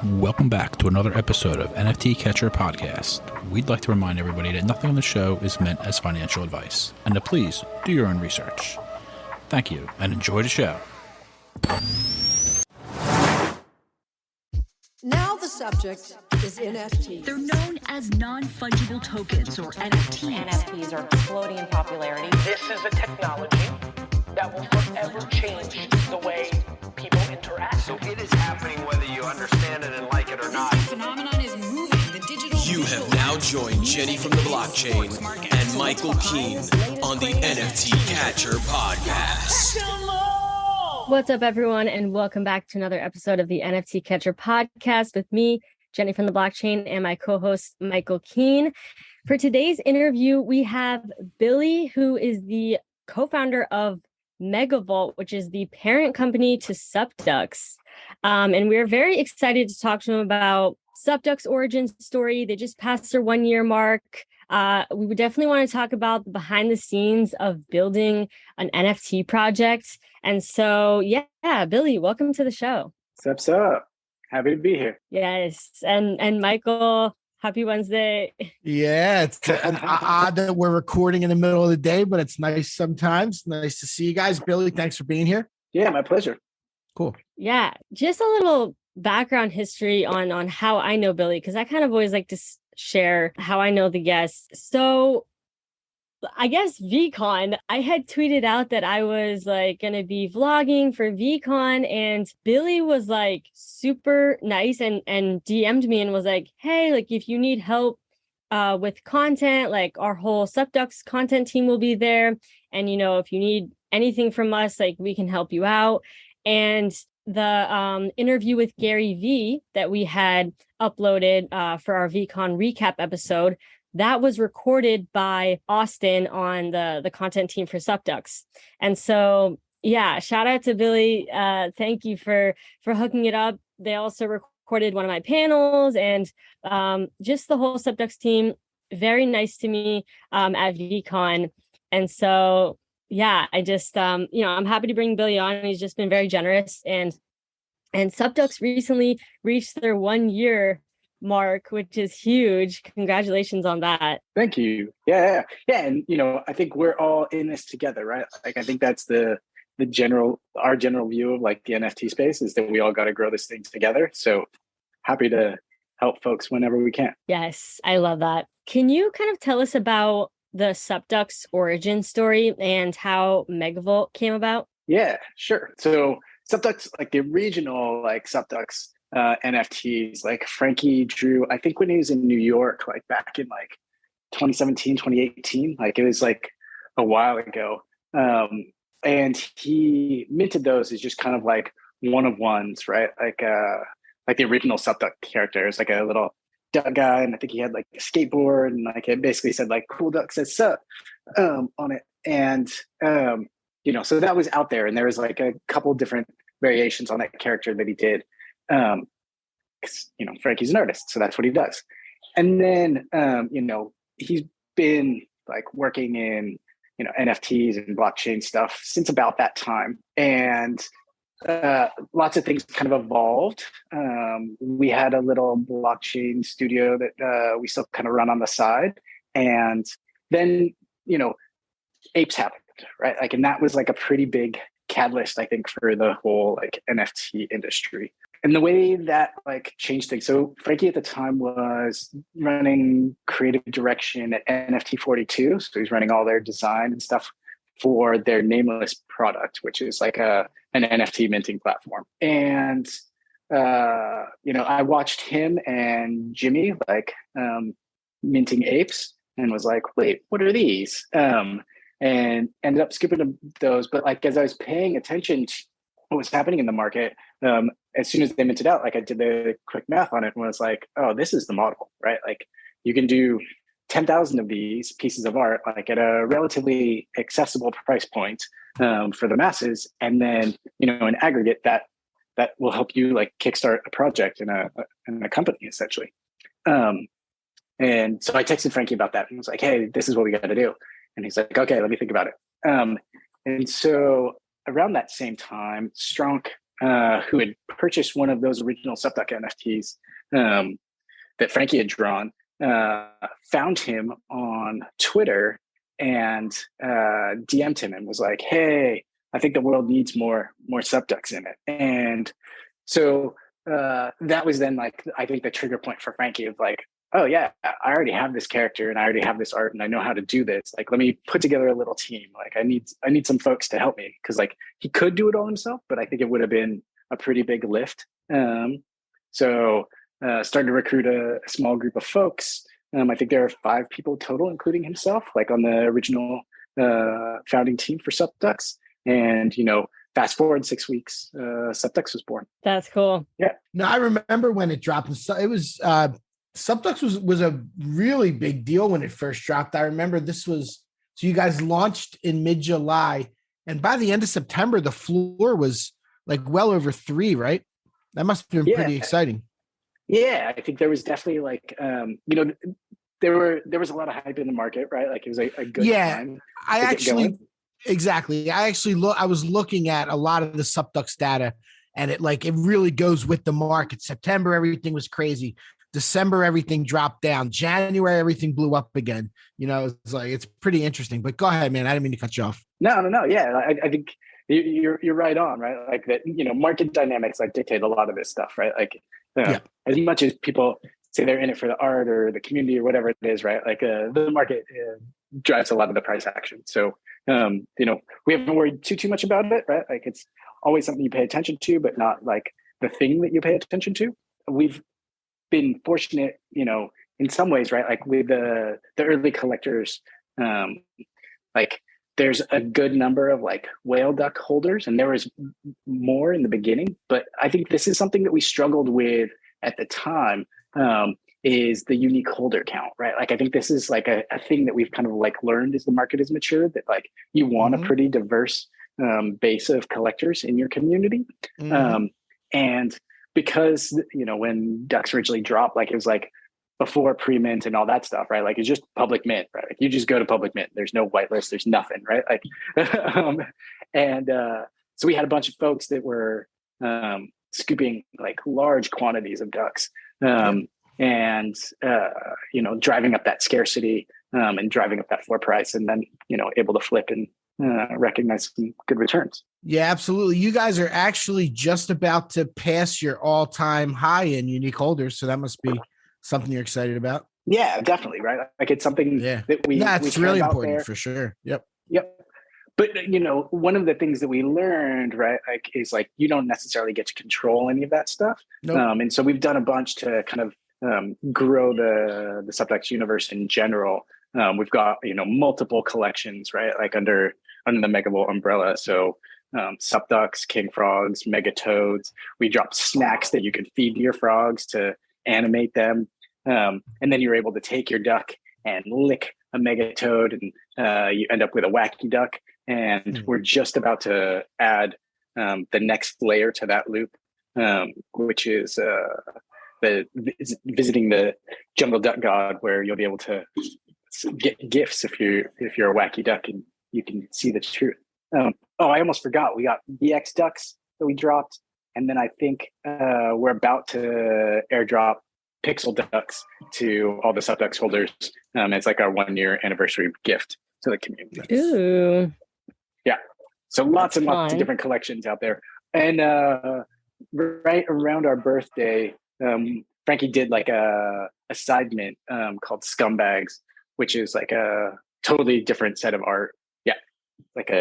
Welcome back to another episode of NFT Catcher Podcast. We'd like to remind everybody that nothing on the show is meant as financial advice, and to please do your own research. Thank you, and enjoy the show. Now the subject is NFTs. They're known as non-fungible tokens, or NFTs. NFTs are exploding in popularity. This is a technology that will forever change the way people interact. So it is happening whether you understand it and like it or not. This phenomenon is moving. The digital. You have now joined Jenny from the blockchain and Michael Keene on the NFT Catcher Podcast. What's up, everyone, and welcome back to another episode of the NFT Catcher Podcast with me, Jenny from the blockchain, and my co-host, Michael Keene. For today's interview, we have Billy, who is the co-founder of Megavolt, which is the parent company to SupDucks. And we're very excited to talk to him about SupDucks' origin story. They just passed their 1-year mark. We would definitely want to talk about the behind the scenes of building an NFT project. And so, yeah, Billy, welcome to the show. What's up? Happy to be here. Yes. And Michael, happy Wednesday. Yeah, it's odd that we're recording in the middle of the day, but it's nice sometimes. Nice to see you guys. Billy, thanks for being here. Yeah, my pleasure. Cool. Yeah, just a little background history on how I know Billy, because I kind of always like to share how I know the guests. So I guess VCon, I had tweeted out that I was like going to be vlogging for VCon, and Billy was like super nice and DM'd me and was like, hey, like if you need help with content, like our whole SupDucks content team will be there. And, you know, if you need anything from us, like we can help you out. And the interview with Gary V that we had uploaded for our VCon recap episode, that was recorded by Austin on the content team for SupDucks. And so, yeah, shout out to Billy. Thank you for hooking it up. They also recorded one of my panels, and just the whole SupDucks team, very nice to me at VCon. And so, yeah, I just, I'm happy to bring Billy on. He's just been very generous. And SupDucks recently reached their 1-year mark, which is huge. Congratulations on that. Thank you. Yeah. And, I think we're all in this together, right? Like, I think that's our general view of like the NFT space is that we all got to grow this thing together. So happy to help folks whenever we can. Yes, I love that. Can you kind of tell us about the SupDucks origin story and how Megavolt came about? Yeah, sure. So SupDucks, like the original like SupDucks NFTs, like Frankie drew, I think when he was in New York, like back in like 2017, 2018, like it was like a while ago. And he minted those as just kind of like one of ones, right? Like the original SupDuck character is like a little duck guy, and I think he had like a skateboard, and like it basically said like "Cool Duck Says Sup" on it, and so that was out there, and there was like a couple different variations on that character that he did, because Frankie's an artist, so that's what he does. And then he's been like working in NFTs and blockchain stuff since about that time, and lots of things kind of evolved. We had a little blockchain studio that we still kind of run on the side. And then, apes happened, right? Like, and that was like a pretty big catalyst, I think, for the whole like NFT industry. And the way that like changed things. So Frankie at the time was running creative direction at NFT 42. So he's running all their design and stuff for their nameless product, which is like an NFT minting platform. And, I watched him and Jimmy like minting apes and was like, wait, what are these? And ended up skipping those. But like, as I was paying attention to what was happening in the market, as soon as they minted out, like I did the quick math on it and was like, oh, this is the model, right? Like you can do 10,000 of these pieces of art, like at a relatively accessible price point for the masses. And then, in aggregate that will help you like kickstart a project in a company essentially. And so I texted Frankie about that and was like, hey, this is what we got to do. And he's like, okay, let me think about it. And so around that same time, Strunk who had purchased one of those original SupDuck NFTs that Frankie had drawn, found him on Twitter and DM'd him and was like, "Hey, I think the world needs more SupDucks in it." And so that was then like, I think the trigger point for Frankie of like, oh yeah, I already have this character and I already have this art and I know how to do this. Like, let me put together a little team. Like I need some folks to help me. Cause like he could do it all himself, but I think it would have been a pretty big lift. So started to recruit a small group of folks. I think there are 5 people total, including himself, like on the original founding team for SupDucks. And, fast forward 6 weeks, SupDucks was born. That's cool. Yeah. No, I remember when it dropped. It was SupDucks was a really big deal when it first dropped. I remember so you guys launched in mid-July, and by the end of September, the floor was like well over 3, right? That must have been pretty exciting. Yeah, I think there was definitely like, there was a lot of hype in the market, right? Like it was a good time. Exactly. I was looking at a lot of the SupDucks data, and it really goes with the market. September, everything was crazy. December, everything dropped down. January, everything blew up again. It's pretty interesting. But go ahead, man. I didn't mean to cut you off. No. Yeah, I think you're right on, right? Like that, market dynamics like dictate a lot of this stuff, right? Like as much as people say they're in it for the art or the community or whatever it is, right? Like the market drives a lot of the price action. So, we haven't worried too much about it, right? Like it's always something you pay attention to, but not like the thing that you pay attention to. We've been fortunate, in some ways, right? Like with the early collectors, like there's a good number of like whale duck holders, and there was more in the beginning, but I think this is something that we struggled with at the time, is the unique holder count, right? Like I think this is like a thing that we've kind of like learned as the market has matured, that like you want a pretty diverse base of collectors in your community. And because, when ducks originally dropped, like it was like before pre-mint and all that stuff, right? Like it's just public mint, right? Like you just go to public mint. There's no whitelist. There's nothing, right? Like, so we had a bunch of folks that were scooping like large quantities of ducks, and driving up that scarcity, and driving up that floor price, and then able to flip and recognize some good returns. Yeah, absolutely. You guys are actually just about to pass your all-time high in unique holders, so that must be something you're excited about. Yeah, definitely, right? Like it's something that it's really important there. For sure. Yep. But one of the things that we learned, right, like is like you don't necessarily get to control any of that stuff. Nope. And so we've done a bunch to kind of grow the SupDucks universe in general. We've got multiple collections, right, like under the Megavolt umbrella. So SupDucks, king frogs, megatoads. We dropped snacks that you can feed to your frogs to animate them, and then you're able to take your duck and lick a megatoad, and you end up with a wacky duck. And we're just about to add the next layer to that loop, which is visiting the jungle duck god, where you'll be able to get gifts if you're a wacky duck and you can see the truth. I almost forgot. We got BX ducks that we dropped, and then I think we're about to airdrop pixel ducks to all the SupDucks holders. It's like our 1-year anniversary gift to the community. Ooh. Yeah. So lots and lots of different collections out there. And right around our birthday, Frankie did like a side mint called Scumbags, which is like a totally different set of art. Yeah. Like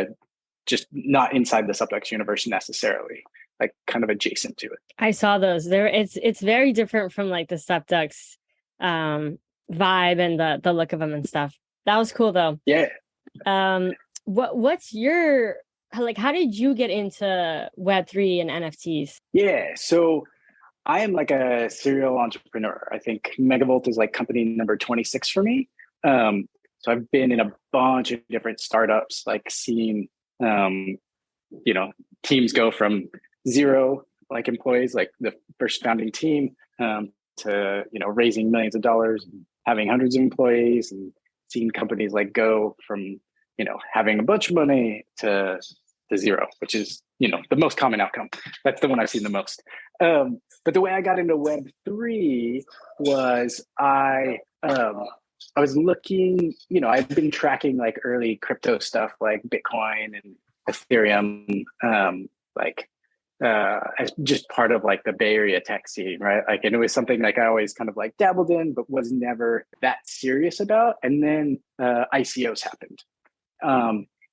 just not inside the SupDucks universe necessarily, like kind of adjacent to it. I saw those there. It's very different from like the SupDucks vibe and the look of them and stuff. That was cool though. Yeah. What's your, like, how did you get into Web3 and NFTs? Yeah. So I am like a serial entrepreneur. I think Megavolt is like company number 26 for me. So I've been in a bunch of different startups, like seeing, teams go from 0 like employees, like the first founding team, to, raising millions of dollars and having hundreds of employees, and seeing companies like go from, having a bunch of money to, to zero, which is, the most common outcome. That's the one I've seen the most. But the way I got into Web3 was I was looking, I've been tracking like early crypto stuff like Bitcoin and Ethereum, as just part of like the Bay Area tech scene, right? Like, and it was something like I always kind of like dabbled in, but was never that serious about. And then ICOs happened.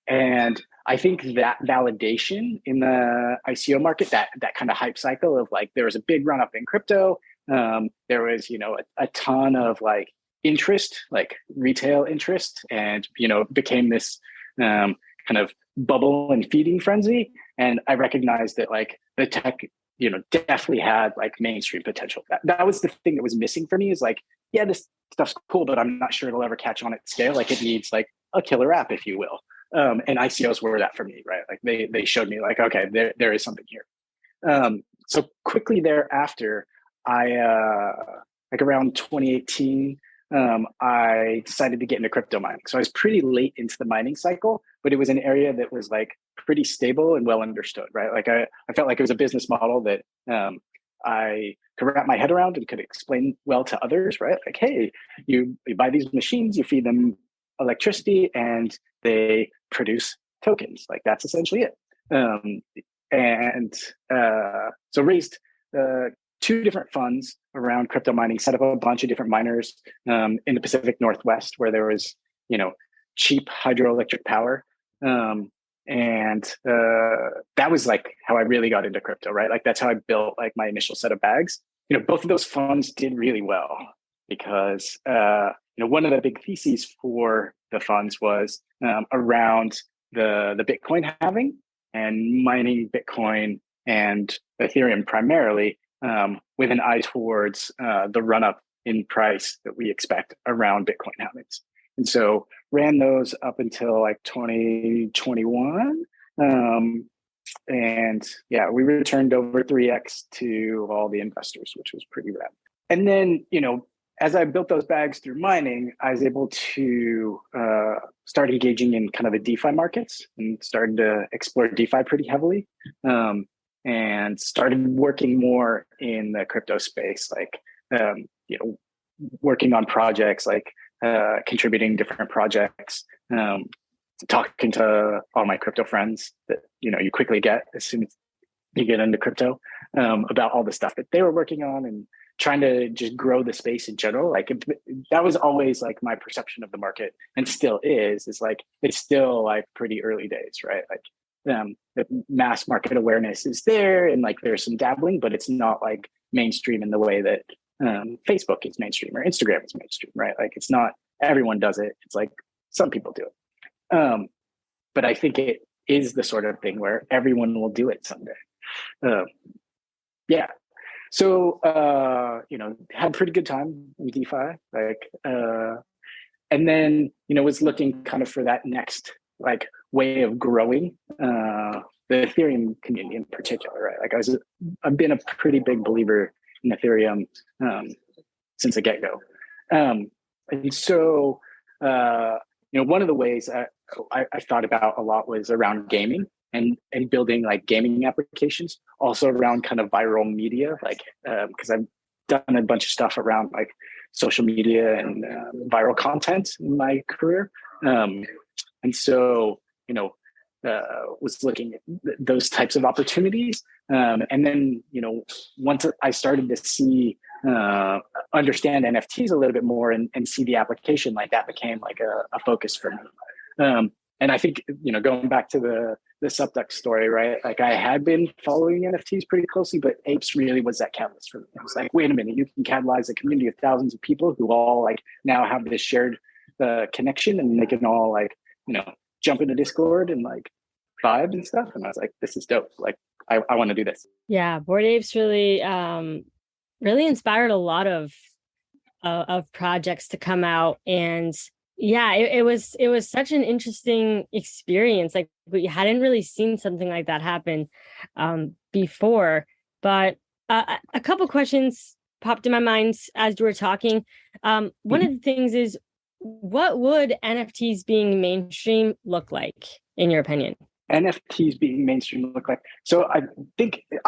And I think that validation in the ICO market, that kind of hype cycle of like, there was a big run up in crypto. There was, a ton of like interest, like retail interest, and, became this kind of bubble and feeding frenzy. And I recognized that like the tech, definitely had like mainstream potential. That was the thing that was missing for me, is like, yeah, this stuff's cool, but I'm not sure it'll ever catch on at scale. Like it needs like a killer app, if you will. And ICOs were that for me, right? Like they showed me like, okay, there is something here. So quickly thereafter, I like around 2018, I decided to get into crypto mining. So I was pretty late into the mining cycle, but it was an area that was like pretty stable and well understood, right? Like I felt like it was a business model that I could wrap my head around and could explain well to others, right? Like, hey, you buy these machines, you feed them electricity, and they produce tokens. Like that's essentially it. So raised 2 different funds around crypto mining, set up a bunch of different miners in the Pacific Northwest, where there was, cheap hydroelectric power. And that was like how I really got into crypto, right? Like that's how I built like my initial set of bags. Both of those funds did really well because, one of the big theses for the funds was around the Bitcoin halving and mining Bitcoin and Ethereum primarily, with an eye towards the run up in price that we expect around Bitcoin halvings. And so ran those up until like 2021. And yeah, we returned over 3x to all the investors, which was pretty rad. And then, as I built those bags through mining, I was able to start engaging in kind of the DeFi markets and started to explore DeFi pretty heavily. And started working more in the crypto space, like, working on projects, like contributing different projects, talking to all my crypto friends that, you quickly get as soon as you get into crypto, about all the stuff that they were working on, and trying to just grow the space in general. Like that was always like my perception of the market, and still is like, it's still like pretty early days, right? Like, the mass market awareness is there, and like there's some dabbling, but it's not like mainstream in the way that Facebook is mainstream or Instagram is mainstream, right? Like it's not everyone does it. It's like some people do it, but I think it is the sort of thing where everyone will do it someday. Yeah. So had a pretty good time in DeFi, like, and then was looking kind of for that next like way of growing the Ethereum community in particular, right? Like I've been a pretty big believer in Ethereum since the get-go. And so, one of the ways I thought about a lot was around gaming and building like gaming applications, also around kind of viral media, like, because I've done a bunch of stuff around like social media and viral content in my career. And so, was looking at those types of opportunities. And then, once I started to see, understand NFTs a little bit more and see the application, like that became like a focus for me. And I think, going back to the SupDucks story, right? Like I had been following NFTs pretty closely, but apes really was that catalyst for me. I was like, wait a minute, you can catalyze a community of thousands of people who all like now have this shared connection, and they can all like, jump into Discord and like vibe and stuff. And I was like, this is dope. Like, I want to do this. Yeah, Bored Apes really, really inspired a lot of projects to come out. And yeah, it was such an interesting experience. Like we hadn't really seen something like that happen before. But a couple questions popped in my mind as you were talking. One of the things is, what would NFTs being mainstream look like, in your opinion? NFTs being mainstream look like? So I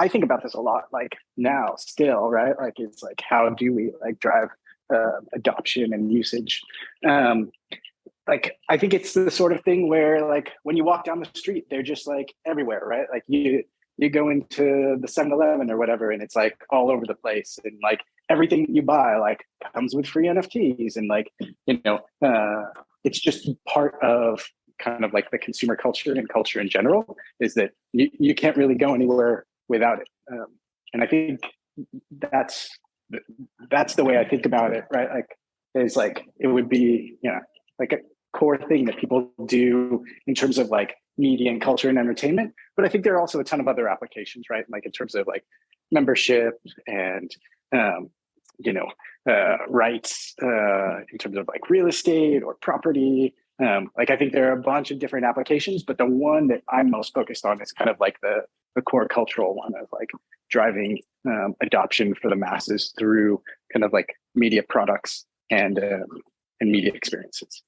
think about this a lot, like now still, right? Like it's like, how do we like drive adoption and usage? Like I think it's the sort of thing where like when you walk down the street, they're just like everywhere, right? Like you go into the 7-Eleven or whatever, and it's like all over the place, and like everything you buy like comes with free NFTs, and like it's just part of kind of like the consumer culture and culture in general, is that you can't really go anywhere without it. And I think that's the way I think about it, right? Like it's like it would be like a core thing that people do in terms of like media and culture and entertainment. But I think there are also a ton of other applications, right? Like in terms of like membership and rights in terms of like real estate or property. Like I think there are a bunch of different applications, but the one that I'm most focused on is kind of like the core cultural one of like driving adoption for the masses through kind of like media products and media experiences.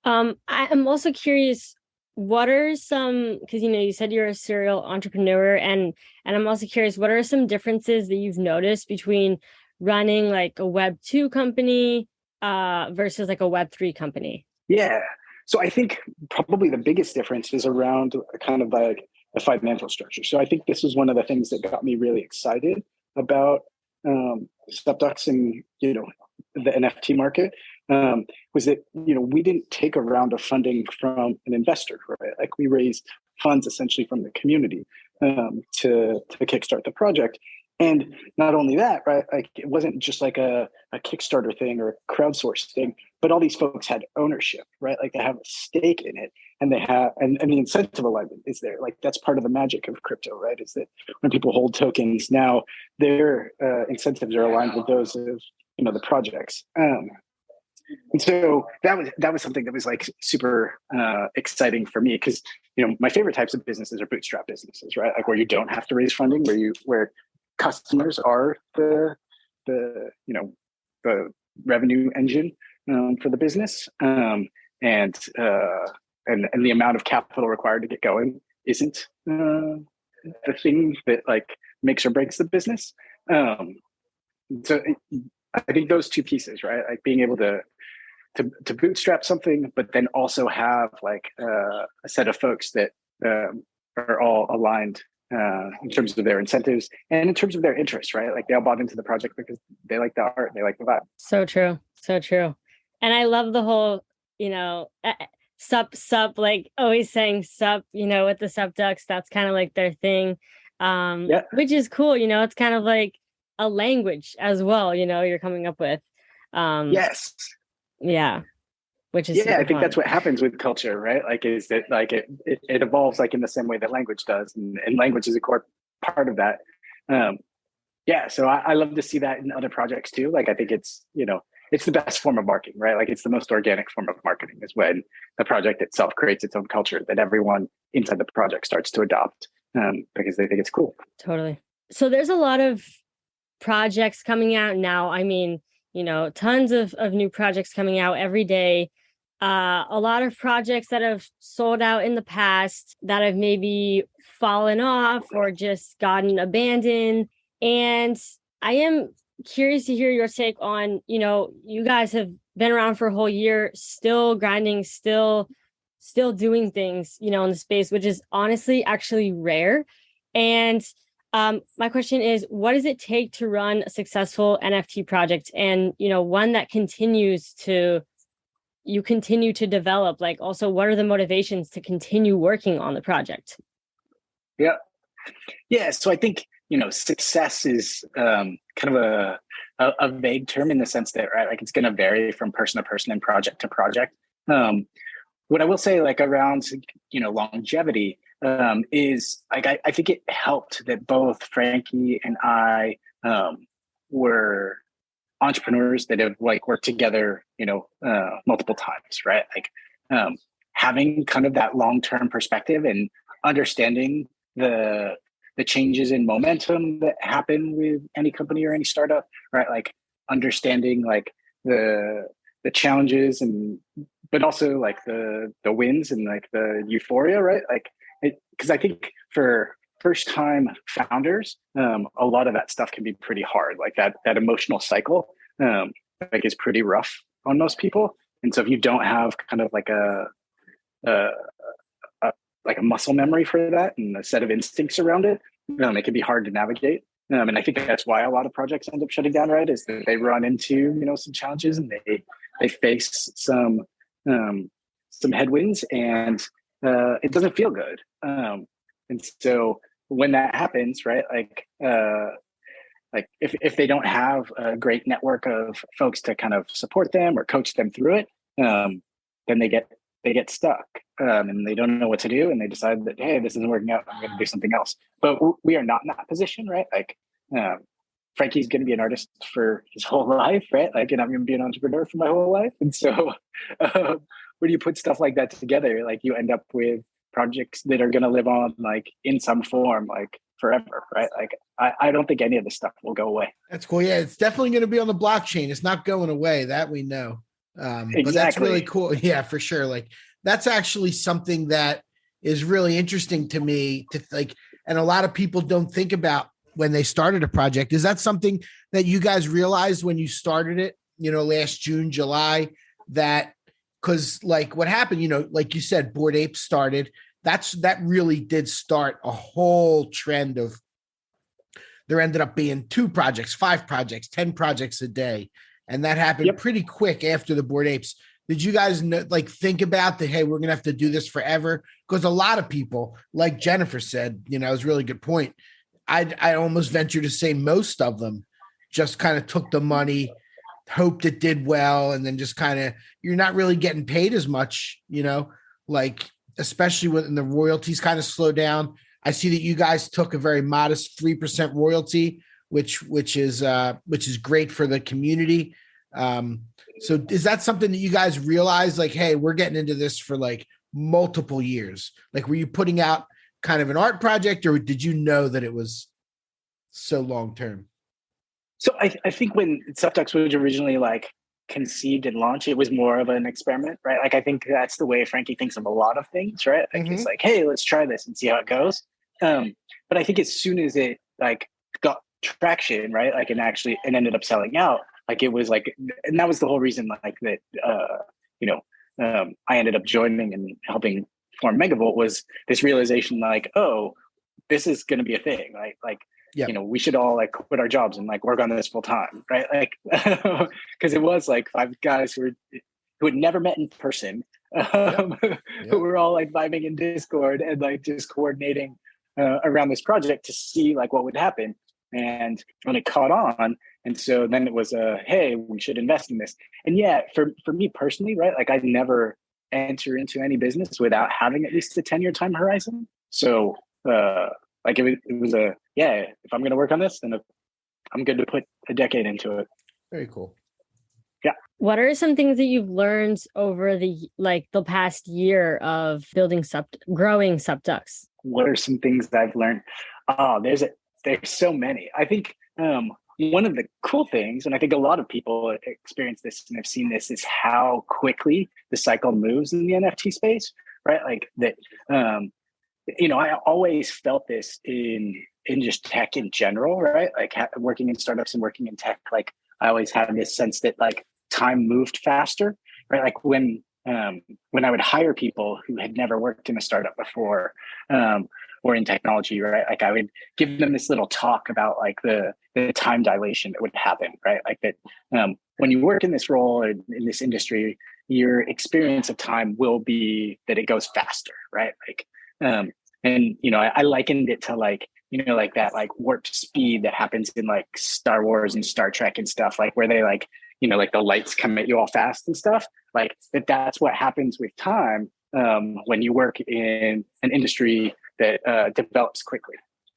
I'm also curious, what are some, because you said you're a serial entrepreneur, and I'm also curious, what are some differences that you've noticed between running like a Web 2 company versus like a Web 3 company? Yeah. So I think probably the biggest difference is around kind of like the financial structure. So I think this is one of the things that got me really excited about SupDucks and the NFT market, was that we didn't take a round of funding from an investor, right? Like we raised funds essentially from the community to kickstart the project. And not only that, right? Like it wasn't just like a Kickstarter thing or a crowdsourced thing, but all these folks had ownership, right? Like they have a stake in it, and they have, and the incentive alignment is there. Like that's part of the magic of crypto, right? Is that when people hold tokens, now their incentives are aligned with those of the projects. And so that was something that was like super exciting for me, because my favorite types of businesses are bootstrap businesses, right? Like where you don't have to raise funding, where customers are the revenue engine for the business, and the amount of capital required to get going isn't the thing that like makes or breaks the business. So I think those two pieces, right? Like being able to bootstrap something, but then also have like a set of folks that are all aligned in terms of their incentives and in terms of their interests, right? Like they all bought into the project because they like the art, they like the vibe. So true. So true. And I love the whole, sup, like always saying sup, with the SupDucks, that's kind of like their thing. Which is cool. It's kind of like a language as well, you're coming up with. Yes. Yeah. Which is I think fun. That's what happens with culture, right? Like is that like it evolves like in the same way that language does, and language is a core part of that. So I love to see that in other projects too. Like I think it's it's the best form of marketing, right? Like it's the most organic form of marketing is when the project itself creates its own culture that everyone inside the project starts to adopt because they think it's cool. Totally. So there's a lot of projects coming out now. I mean, tons of new projects coming out every day. A lot of projects that have sold out in the past that have maybe fallen off or just gotten abandoned. And I am curious to hear your take on, you guys have been around for a whole year, still grinding, still doing things, in the space, which is honestly actually rare. And my question is, what does it take to run a successful NFT project, and one that continue to develop? Like, also, what are the motivations to continue working on the project? Yeah. So I think success is kind of a vague term in the sense that, right, like it's going to vary from person to person and project to project. What I will say, like around longevity, is like I think it helped that both Frankie and I were entrepreneurs that have like worked together, multiple times, right? Like having kind of that long-term perspective and understanding the changes in momentum that happen with any company or any startup, right? Like understanding like the challenges and but also like the wins and like the euphoria, right? Like, because I think for first time founders, a lot of that stuff can be pretty hard. Like that emotional cycle, like is pretty rough on most people. And so if you don't have kind of like a like a muscle memory for that and a set of instincts around it, it can be hard to navigate. And I think that's why a lot of projects end up shutting down, right? Is that they run into, some challenges and they face some headwinds, and it doesn't feel good. And so when that happens, right, like if they don't have a great network of folks to kind of support them or coach them through it, then they get stuck, and they don't know what to do, and they decide that, hey, this isn't working out, I'm going to do something else. But we are not in that position, right? Like Frankie's going to be an artist for his whole life, right? Like, and I'm going to be an entrepreneur for my whole life. And so when you put stuff like that together, like you end up with projects that are going to live on like in some form, like forever, right? Like I don't think any of this stuff will go away. That's cool. Yeah, it's definitely going to be on the blockchain. It's not going away. That we know. Exactly. But that's really cool. Yeah, for sure. Like that's actually something that is really interesting to me to like, and a lot of people don't think about when they started a project. Is that something that you guys realized when you started it, last June, July, that because like what happened, like you said, Bored Ape started, that really did start a whole trend of, there ended up being 2 projects, 5 projects, 10 projects a day. And that happened pretty quick after the Bored Apes. Did you guys think about that? Hey, we're going to have to do this forever? Because a lot of people, like Jennifer said, it was a really good point. I almost venture to say most of them just kind of took the money, hoped it did well, and then just kind of, you're not really getting paid as much, like especially when the royalties kind of slow down. I see that you guys took a very modest 3% royalty, which is great for the community. So is that something that you guys realize, like, hey, we're getting into this for like multiple years? Like, were you putting out kind of an art project, or did you know that it was so long-term? So I think when SupDucks was originally like conceived and launched, it was more of an experiment, right? Like, I think that's the way Frankie thinks of a lot of things, right? Like, it's like, hey, let's try this and see how it goes. But I think as soon as it like got traction, right? Like, and ended up selling out, like it was like, and that was the whole reason, like that, I ended up joining and helping form Megavolt, was this realization, like, oh, this is going to be a thing, right? Like, we should all like quit our jobs and like work on this full time, right? Like, because it was like 5 guys who had never met in person, who were all like vibing in Discord and like just coordinating around this project to see like what would happen. And when it caught on, and so then it was hey, we should invest in this. And yeah, for me personally, right, like I never enter into any business without having at least a 10-year time horizon. So like it was if I'm going to work on this, then I'm good to put a decade into it. Very cool. Yeah. What are some things that you've learned over the past year of growing SupDucks? What are some things that I've learned? Oh, there's so many. I think one of the cool things, and I think a lot of people experience this and have seen this, is how quickly the cycle moves in the NFT space, right? Like that, I always felt this in just tech in general, right? Like working in startups and working in tech, like I always had this sense that like time moved faster, right? Like when I would hire people who had never worked in a startup before, or in technology, right? Like I would give them this little talk about like the time dilation that would happen, right? Like that when you work in this role or in this industry, your experience of time will be that it goes faster, right? Like, and I likened it to like, like that like warp speed that happens in like Star Wars and Star Trek and stuff, like where they like, like the lights come at you all fast and stuff, like that's what happens with time when you work in an industry that develops quickly.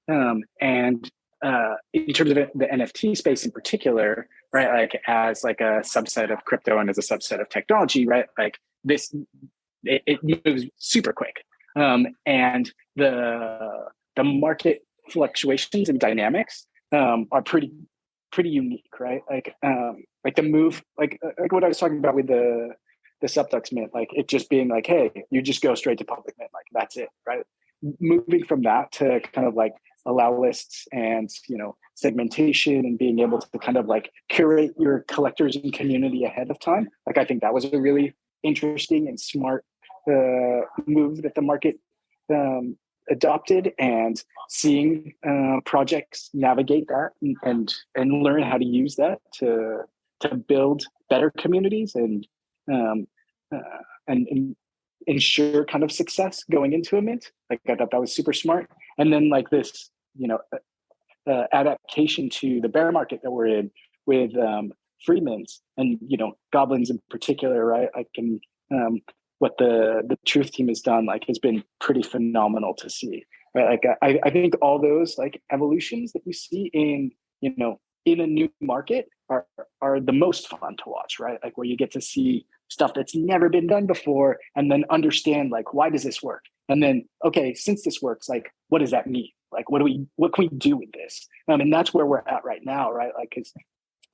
And in terms of the NFT space in particular, right, like as like a subset of crypto and as a subset of technology, right, like this, it moves super quick. And the market fluctuations and dynamics are pretty unique, right? Like the move, like what I was talking about with the the SupDucks mint, like it just being like, hey, you just go straight to public mint, like that's it, right? Moving from that to kind of like allow lists and, segmentation and being able to kind of like curate your collectors and community ahead of time. Like I think that was a really interesting and smart move that the market adopted, and seeing projects navigate that and learn how to use that to build better communities and ensure kind of success going into a mint. Like I thought that was super smart. And then like this, adaptation to the bear market that we're in with free mints and goblins in particular, right? Like what the truth team has done like has been pretty phenomenal to see, right? Like I think all those like evolutions that you see in in a new market are the most fun to watch, right? Like where you get to see stuff that's never been done before and then understand like, why does this work? And then, okay, since this works, like, what does that mean? Like, what can we do with this? And that's where we're at right now, right? Like, because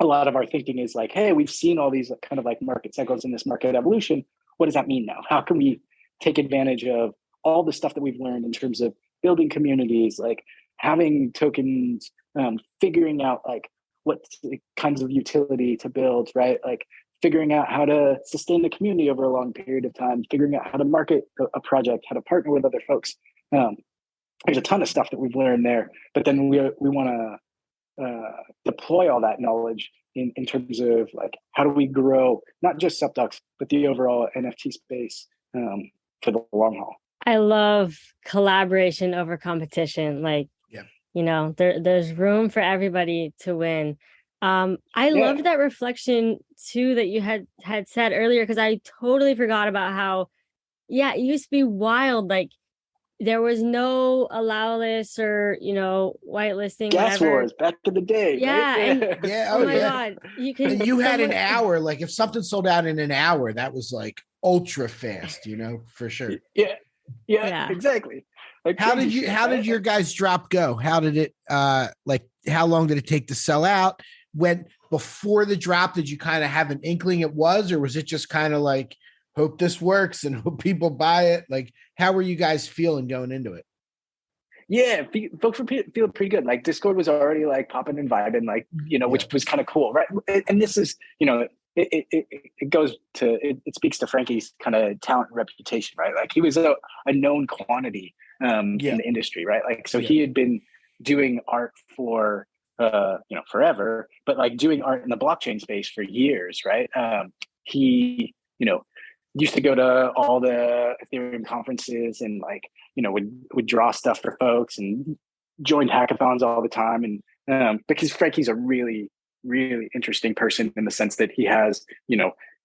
a lot of our thinking is like, hey, we've seen all these kind of like market cycles in this market evolution. What does that mean now? How can we take advantage of all the stuff that we've learned in terms of building communities, like having tokens, figuring out like what kinds of utility to build, right? Like figuring out how to sustain the community over a long period of time, figuring out how to market a project, how to partner with other folks. There's a ton of stuff that we've learned there, but then we want to deploy all that knowledge in terms of like, how do we grow not just SupDucks, but the overall NFT space for the long haul. I love collaboration over competition. Like, there's room for everybody to win. I love that reflection too that you had said earlier, because I totally forgot about how, it used to be wild. Like there was no allow list or whitelisting. Gas whatever. wars back in the day. Yeah, right? and oh my god, you had an hour. Like if something sold out in an hour, that was like ultra fast. For sure. Yeah, exactly. Like how did your guys' drop go? How did it how long did it take to sell out? When before the drop, did you kind of have an inkling it was, or was it just kind of like, hope this works and hope people buy it? Like, how were you guys feeling going into it? Yeah, folks were feeling pretty good. Like Discord was already like popping and vibing, like, which was kind of cool, right? And this is, it goes to, it speaks to Frankie's kind of talent and reputation, right? Like he was a known quantity in the industry, right? Like, so he had been doing art for, forever, but like doing art in the blockchain space for years, right? He, used to go to all the Ethereum conferences and like, would draw stuff for folks and joined hackathons all the time. And because Frankie's a really, really interesting person in the sense that he has,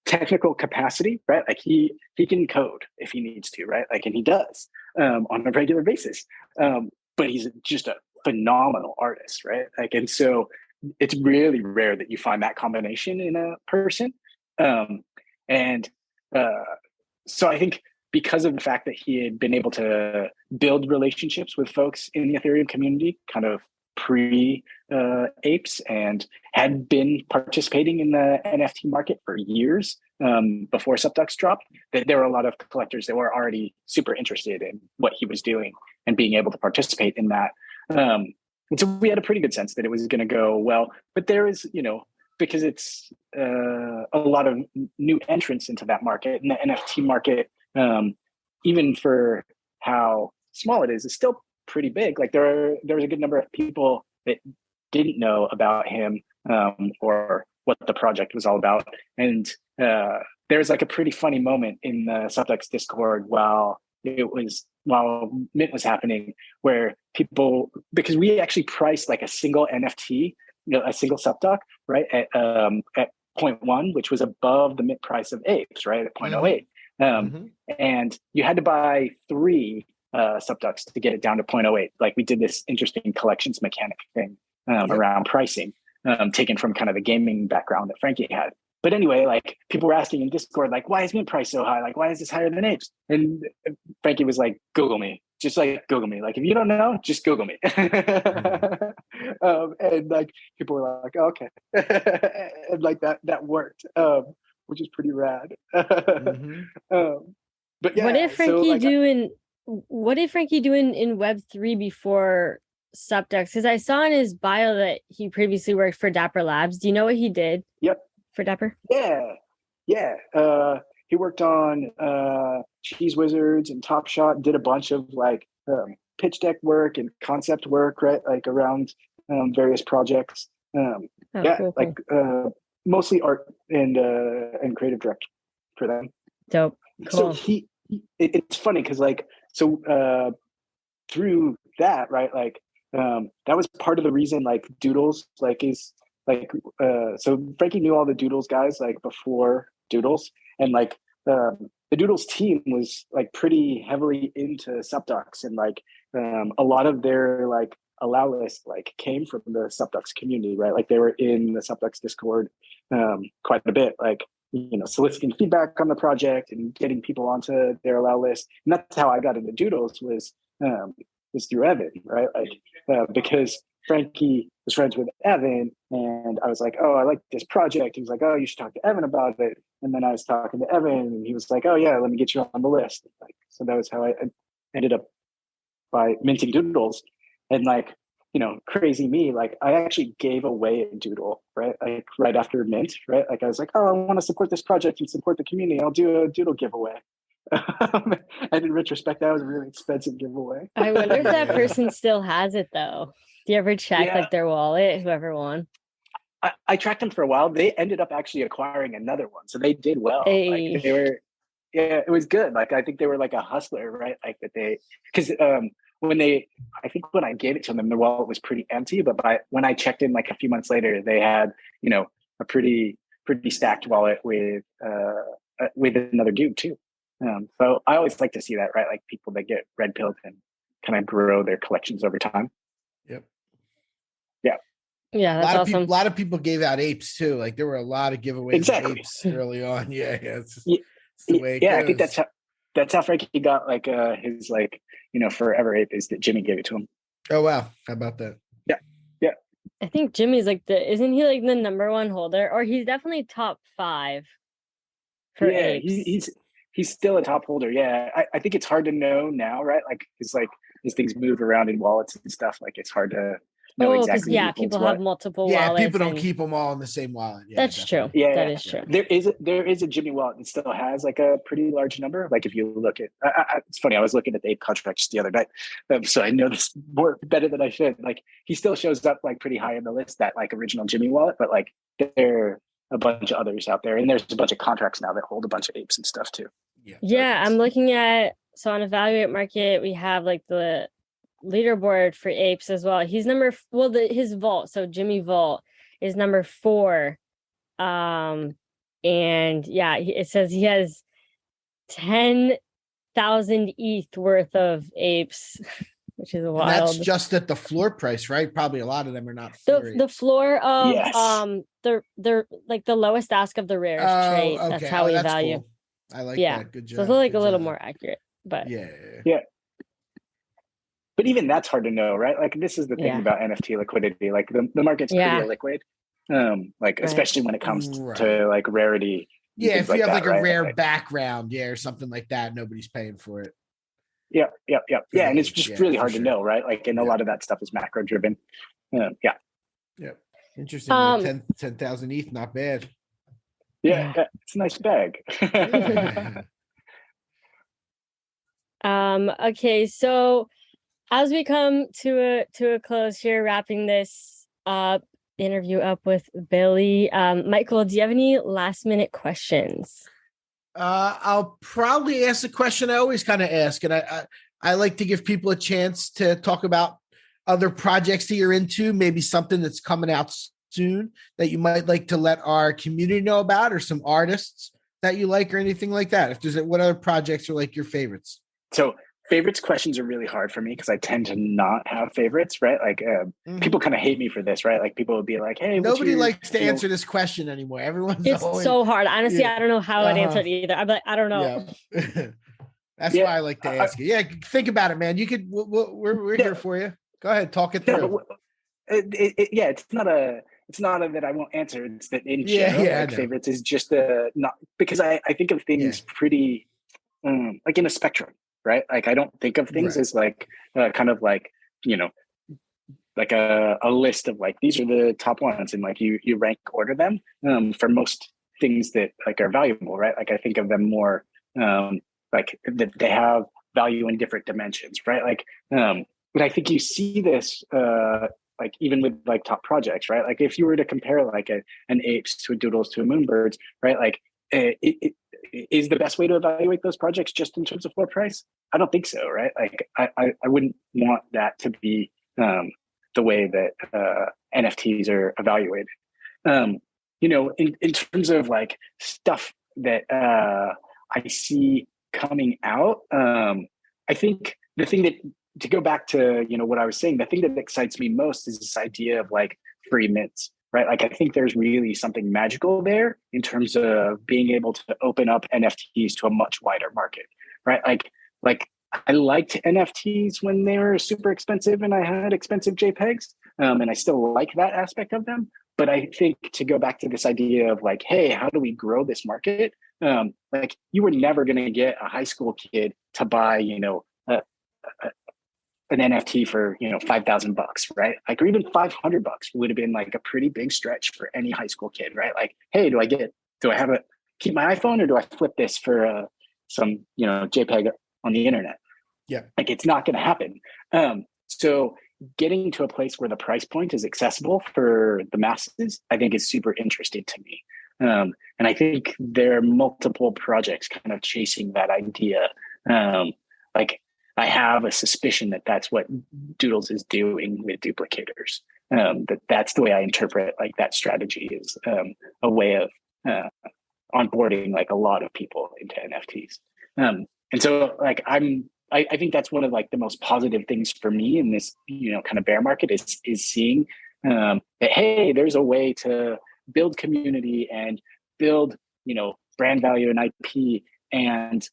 technical capacity, right? Like he can code if he needs to, right? Like, and he does on a regular basis. But he's just a phenomenal artist, right? Like, and so it's really rare that you find that combination in a person. So I think because of the fact that he had been able to build relationships with folks in the Ethereum community, kind of pre-apes, and had been participating in the NFT market for years before SupDucks dropped, that there were a lot of collectors that were already super interested in what he was doing and being able to participate in that. And so we had a pretty good sense that it was going to go well. But there is, because it's a lot of new entrants into that market, and the NFT market, even for how small it is still pretty big. Like there was a good number of people that didn't know about him or what the project was all about. And there's like a pretty funny moment in the SupDucks Discord while Mint was happening, where people, because we actually priced like a single NFT, a single SupDuck, right, at 0.1, which was above the Mint price of apes, right, at 0.08. And you had to buy 3 SupDucks to get it down to 0.08. Like we did this interesting collections mechanic thing around pricing, taken from kind of the gaming background that Frankie had. But anyway, like people were asking in Discord, like, why is Mint price so high? Like, why is this higher than apes? And Frankie was like, Google me. Just like Google me. Like, if you don't know, just Google me. And like people were like, oh, okay. And like that worked. which is pretty rad. Mhm. But yeah, What did so Frankie like, do in Web3 before SupDucks? Because I saw in his bio that he previously worked for Dapper Labs. Do you know what he did? Yep. For Dapper? Yeah. He worked on Cheese Wizards and Top Shot, did a bunch of like pitch deck work and concept work, right? Like around various projects. Cool. Like mostly art and creative director for them. Dope. Cool. So it's funny because like, so through that, right? Like that was part of the reason like Doodles like is like so Frankie knew all the Doodles guys like before Doodles, and like the Doodles team was like pretty heavily into SupDucks, and like a lot of their like allow list like came from the SupDucks community, right? Like they were in the SupDucks Discord quite a bit, like soliciting feedback on the project and getting people onto their allow list. And that's how I got into Doodles was through Evan, right? Like because Frankie was friends with Evan, and I was like, oh, I like this project. He was like, oh, you should talk to Evan about it. And then I was talking to Evan, and he was like, oh yeah, let me get you on the list. Like, so that was how I ended up by minting Doodles. And like, crazy me, like I actually gave away a doodle, right? Like right after mint, right? Like I was like, oh, I want to support this project and support the community. I'll do a doodle giveaway. And in retrospect, that was a really expensive giveaway. I wonder if that person still has it though. Do you ever check like their wallet, whoever won? I tracked them for a while. They ended up actually acquiring another one, so they did well. Hey. Like they were, it was good. Like I think they were like a hustler, right? Like that because when I gave it to them, the wallet was pretty empty. But when I checked in like a few months later, they had a pretty stacked wallet with another dude too. So I always like to see that, right? Like people that get red pilled and kind of grow their collections over time. Yep. Yeah, that's awesome. A lot of people gave out apes too. Like there were a lot of giveaways of apes early on. Yeah, it's the way it goes. I think that's how Frankie got like his like forever ape is that Jimmy gave it to him. Oh wow, how about that? Yeah. I think Jimmy's like isn't he like the number one holder, or he's definitely top 5 for apes. He's still a top holder. Yeah, I think it's hard to know now, right? Like it's like as things move around in wallets and stuff, like it's hard to know exactly. Yeah, people have multiple wallets. Yeah, people don't keep them all in the same wallet. Yeah, that's true. Yeah, that is true. There is a Jimmy wallet that still has like a pretty large number. Like if you look at, it's funny. I was looking at the ape contracts the other night, so I know this better than I should. Like he still shows up like pretty high in the list, that like original Jimmy wallet, but like there are a bunch of others out there, and there's a bunch of contracts now that hold a bunch of apes and stuff too. Yeah, I'm looking at on Evaluate Market, we have like the leaderboard for apes as well. He's his vault, so Jimmy Vault is number 4. And yeah, it says he has 10,000 ETH worth of apes, which is wild. And that's just at the floor price, right? Probably a lot of them are not floor the floor of they're like the lowest ask of the rarest trait. Okay. That's how we value. Cool. I like that. Good job. So it's like a little more accurate, but yeah. But even that's hard to know, right? Like this is the thing about NFT liquidity. Like the market's pretty illiquid. Especially when it comes to like rarity. Yeah, if you have like a rare background, or something like that, nobody's paying for it. Yeah. And it's just really hard to know, right? Like, and a lot of that stuff is macro driven. Yeah. Interesting. 10,000 ETH, not bad. Yeah, it's a nice bag. Okay, so as we come to a close here, wrapping this interview up with Billy, Michael, do you have any last minute questions? I'll probably ask the question I always kind of ask, and I like to give people a chance to talk about other projects that you're into, maybe something that's coming out soon that you might like to let our community know about, or some artists that you like, or anything like that. If there's what other projects are like your favorites? So favorites questions are really hard for me because I tend to not have favorites, right? Like people kind of hate me for this, right? Like people would be like, hey, nobody likes to answer this question anymore. It's so hard. Honestly, I don't know how I'd answer it either. I'm like, I don't know. Yeah. That's why I like to ask you. Yeah, think about it, man. You could, we're here for you. Go ahead, talk it through. It's not it's not that I won't answer. It's that in Yeah, general, yeah, I like know. favorites is just not because I think of things pretty like in a spectrum, right? Like I don't think of things Right. as like kind of like, you know, like a list of like, these are the top ones and like you rank order them for most things that like are valuable, right? Like I think of them more like that they have value in different dimensions, right? Like but I think you see this like even with like top projects, right? Like if you were to compare like an apes to a doodles to a moonbirds, right? Like it is the best way to evaluate those projects just in terms of floor price? I don't think so, right? Like I wouldn't want that to be the way that NFTs are evaluated. You know, in terms of like stuff that I see coming out, I think the thing that, to go back to, you know, what I was saying, the thing that excites me most is this idea of like free mints, right? Like I think there's really something magical there in terms of being able to open up NFTs to a much wider market, right? Like I liked NFTs when they were super expensive and I had expensive JPEGs, and I still like that aspect of them. But I think to go back to this idea of like, hey, how do we grow this market? Like you were never going to get a high school kid to buy, you know, an NFT for, you know, $5,000, right? Like, or even $500 would have been like a pretty big stretch for any high school kid, right? Like, hey, do I have a keep my iPhone or do I flip this for some, you know, JPEG on the internet? Yeah. Like it's not going to happen. So getting to a place where the price point is accessible for the masses, I think is super interesting to me. And I think there are multiple projects kind of chasing that idea. Like I have a suspicion that that's what Doodles is doing with duplicators. That's the way I interpret like that strategy is a way of onboarding like a lot of people into NFTs. And so like I think that's one of like the most positive things for me in this, you know, kind of bear market is seeing that, hey, there's a way to build community and build, you know, brand value and IP and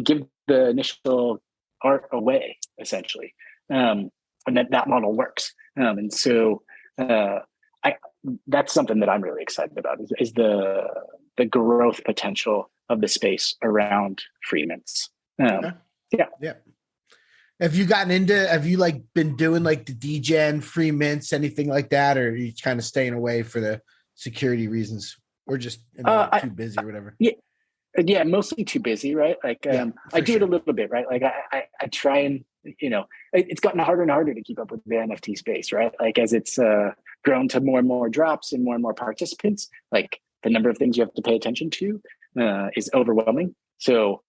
give the initial art away essentially. And that model works. And so that's something that I'm really excited about is the growth potential of the space around free mints. Yeah. Have you like been doing like the DGen free mints, anything like that? Or are you kind of staying away for the security reasons or just too busy or whatever? Yeah, mostly too busy, right? Like I do it a little bit, right? Like I try and, you know, it's gotten harder and harder to keep up with the NFT space, right? Like as it's grown to more and more drops and more participants, like the number of things you have to pay attention to is overwhelming. So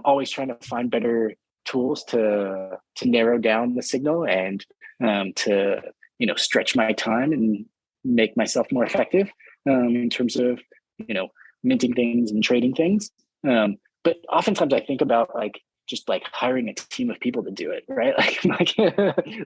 always trying to find better tools to narrow down the signal and to, you know, stretch my time and make myself more effective in terms of, you know, minting things and trading things. But oftentimes I think about like just like hiring a team of people to do it, right? Like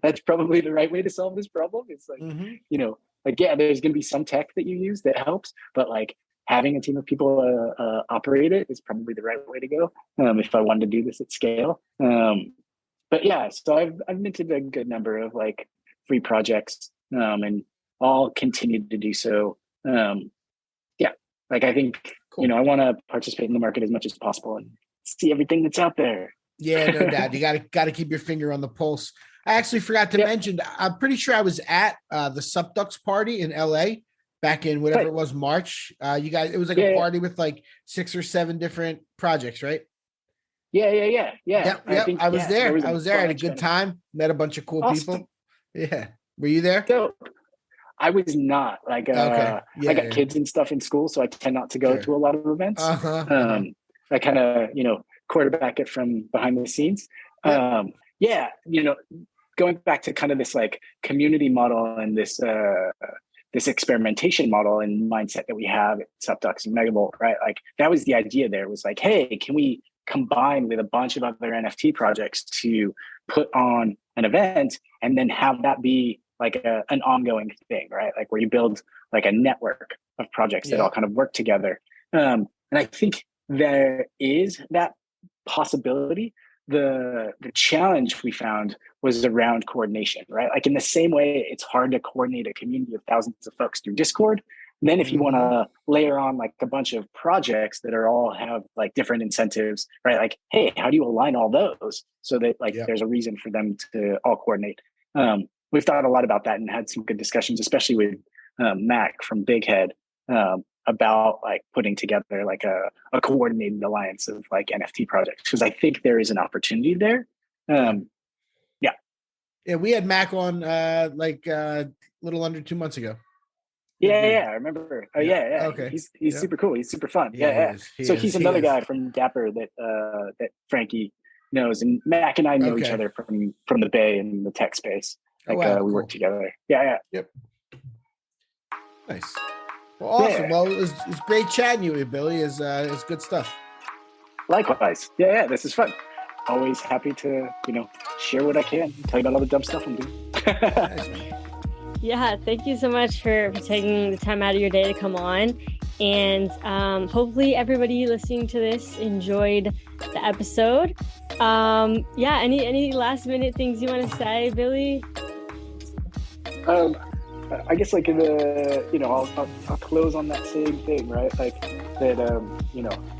that's probably the right way to solve this problem. It's like, you know, like, yeah, there's going to be some tech that you use that helps, but like having a team of people operate it is probably the right way to go if I wanted to do this at scale. But yeah, so I've minted a good number of like free projects and I'll continue to do so. Yeah, like I think, you know, I want to participate in the market as much as possible and see everything that's out there. Yeah, no doubt. You got to keep your finger on the pulse. I actually forgot to mention, I'm pretty sure I was at the SupDucks party in LA back in whatever it was, March. You guys, it was like a party with like 6 or 7 different projects, right? Yeah. I was there. I had a good time. Met a bunch of cool people. Yeah. Were you there? So I was not like, I got kids and stuff in school, so I tend not to go to a lot of events. I kind of, you know, quarterback it from behind the scenes. You know, going back to kind of this like community model and this experimentation model and mindset that we have at SupDucks and Megavolt, right? Like that was the idea there. It was like, hey, can we combine with a bunch of other NFT projects to put on an event and then have that be like an ongoing thing, right? Like where you build like a network of projects that all kind of work together. And I think there is that possibility, the challenge we found was around coordination, right? Like in the same way, it's hard to coordinate a community of thousands of folks through Discord. And then if you want to layer on like a bunch of projects that are all have like different incentives, right? Like, hey, how do you align all those so that like there's a reason for them to all coordinate? We've thought a lot about that and had some good discussions, especially with Mac from Big Head, about like putting together like a coordinated alliance of like NFT projects, because I think there is an opportunity there. Yeah, we had Mac on like a little under 2 months ago. Yeah, I remember. Oh yeah. Okay, he's super cool. He's super fun. Yeah. So he's another guy from Dapper that Frankie knows, and Mac and I know each other from the Bay and the tech space. Like we work together. Yeah. Yep. Nice. Well, awesome. Yeah. Well, it's great chatting you with Billy. It's good stuff. Likewise. Yeah. This is fun. Always happy to share what I can. Tell you about all the dumb stuff I'm doing. Yeah, thank you so much for taking the time out of your day to come on. And hopefully everybody listening to this enjoyed the episode. Any last minute things you want to say, Billy? I guess like I'll close on that same thing, right? Like that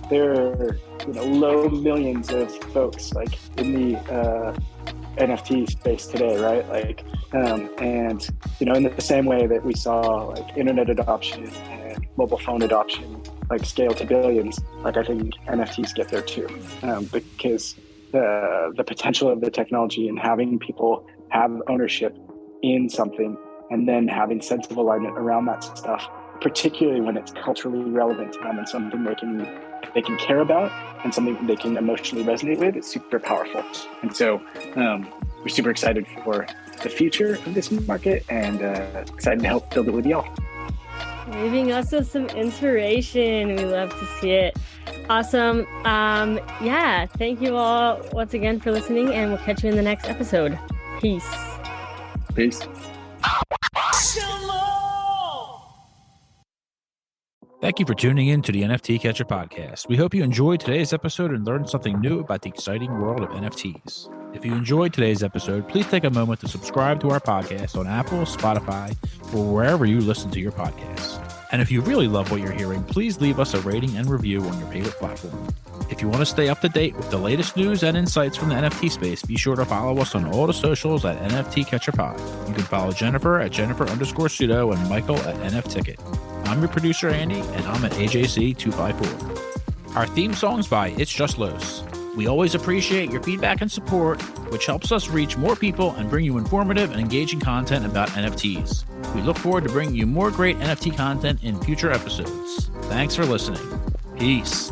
there are low millions of folks like in the NFT space today, right? Like and in the same way that we saw like internet adoption and mobile phone adoption like scale to billions, like I think NFTs get there too, because the potential of the technology and having people have ownership in something and then having sense of alignment around that stuff, particularly when it's culturally relevant to them and something they can care about and something they can emotionally resonate with, is super powerful. And so we're super excited for the future of this market and excited to help build it with y'all. Leaving us with some inspiration. We love to see it. Awesome. Thank you all once again for listening, and we'll catch you in the next episode. Peace. Thank you for tuning in to the NFT Catcher Podcast. We hope you enjoyed today's episode and learned something new about the exciting world of NFTs. If you enjoyed today's episode, please take a moment to subscribe to our podcast on Apple, Spotify, or wherever you listen to your podcasts. And if you really love what you're hearing, please leave us a rating and review on your favorite platform. If you want to stay up to date with the latest news and insights from the NFT space, be sure to follow us on all the socials at NFT Catcher Pod. You can follow Jennifer at Jennifer_pseudo and Michael at NFTicket. I'm your producer, Andy, and I'm at AJC254. Our theme song's by It's Just Los. We always appreciate your feedback and support, which helps us reach more people and bring you informative and engaging content about NFTs. We look forward to bringing you more great NFT content in future episodes. Thanks for listening. Peace.